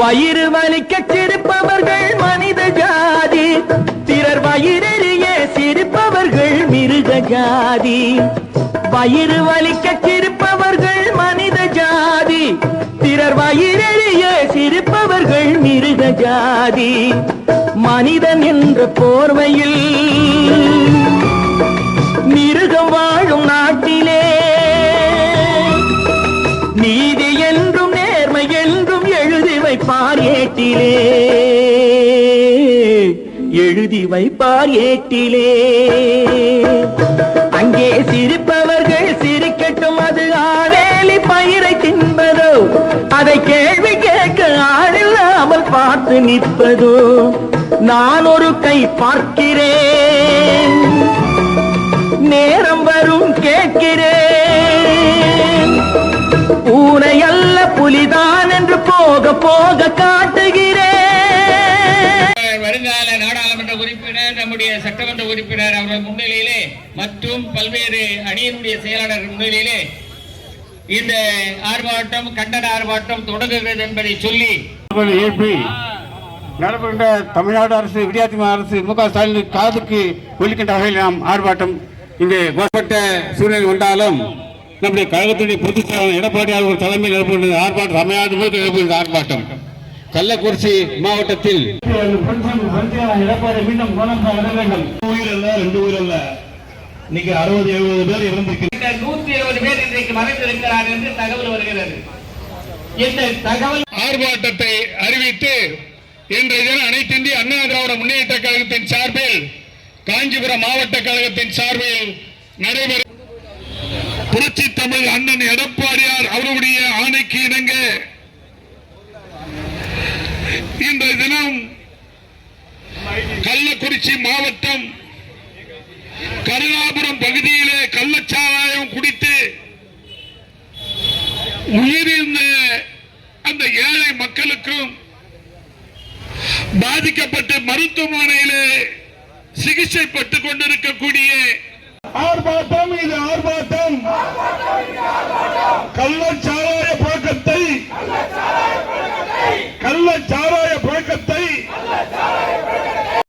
வயிறு வலிக்க சிரிப்பவர்கள் மனித ஜாதி, பிறர் வயிறெறிய சிரிப்பவர்கள் மிருக ஜாதி. வயிறு வலிக்க சிரிப்பவர்கள் மனித ஜாதி, பிறர் வயிறெறிய சிரிப்பவர்கள் மிருக ஜாதி. மனிதன் என்ற போர்வையில் மிருகம் வாழும் நாட்டிலே நீதி என்றும் நேர்மை என்றும் எழுதி வைப்பார் ஏட்டிலே, எழுதி வைப்பார் ஏட்டிலே. அங்கே சிரிப்பவர்கள் சிரிக்கட்டும், அது ஆவேலி பயிரை தின்பதோ, அதை கேள்வி கேட்க ஆளில்லாமல் பார்த்து நிற்பதோ. நான் ஒரு கை பார்க்கிறேன், நேரம் வரும் கேட்கிறேன். பூனை அல்ல புலிதான் என்று போக போக காட்டுகிறேன். வருங்கால நாடாளுமன்ற உறுப்பினர், நம்முடைய சட்டமன்ற உறுப்பினர் அவர்கள் முன்னிலையிலே மற்றும் பல்வேறு அணியினுடைய செயலாளர் முன்னிலையிலே இந்த ஆர்ப்பாட்டம், கண்டன ஆர்ப்பாட்டம் தொடங்குகிறது என்பதை சொல்லி நடைபெற்ற தமிழ்நாடு அரசு, விடியாதிமுக அரசு, முக ஸ்டாலின் காதுக்கு ஒலிக்கின்ற வகையில் நாம் ஆர்ப்பாட்டம் இங்கே கோஷப்பட்ட சூழ்நிலை கொண்டாலும் நம்முடைய கழகத்துடைய பொதுச் செயலாளர் எடப்பாடி அவர்கள் தலைமையில் நடைபெற்ற ஆர்ப்பாட்டம் தமிழ்நாடு முழுக்க நடைபெற்ற ஆர்ப்பாட்டம். கள்ளக்குறிச்சி மாவட்டத்தில் எடப்பாடி மீண்டும் கவனம் வர வேண்டும். உயிர் அல்ல, 2 உயிர் அல்ல, இன்னைக்கு 60-70 பேர் இறந்திருக்கிறார். 120 பேர் இன்றைக்கு மறைந்திருக்கிறார் என்று தகவல் வருகிறது. இந்த தகவல் ஆர்ப்பாட்டத்தை அறிவித்து இன்றைய தினம் அனைத்து இந்திய அண்ணா திராவிட முன்னேற்ற கழகத்தின் சார்பில், காஞ்சிபுரம் மாவட்ட கழகத்தின் சார்பில் நடைபெறும் புரட்சி தமிழ் அண்ணன் எடப்பாடியார் அவருடைய ஆணைக்கு இணங்க இன்றைய தினம் கள்ளக்குறிச்சி மாவட்டம் கருணாபுரம் பகுதியிலே கள்ளச்சாராயம் குடித்து உயிரிழந்த அந்த ஏழை மக்களுக்கும் பாதிக்கப்பட்டு மருத்துவமனையிலே சிகிச்சை பெற்றுக் கொண்டிருக்கக்கூடிய ஆர்ப்பாட்டம், இது ஆர்ப்பாட்டம். கள்ளச்சாராய பழக்கத்தை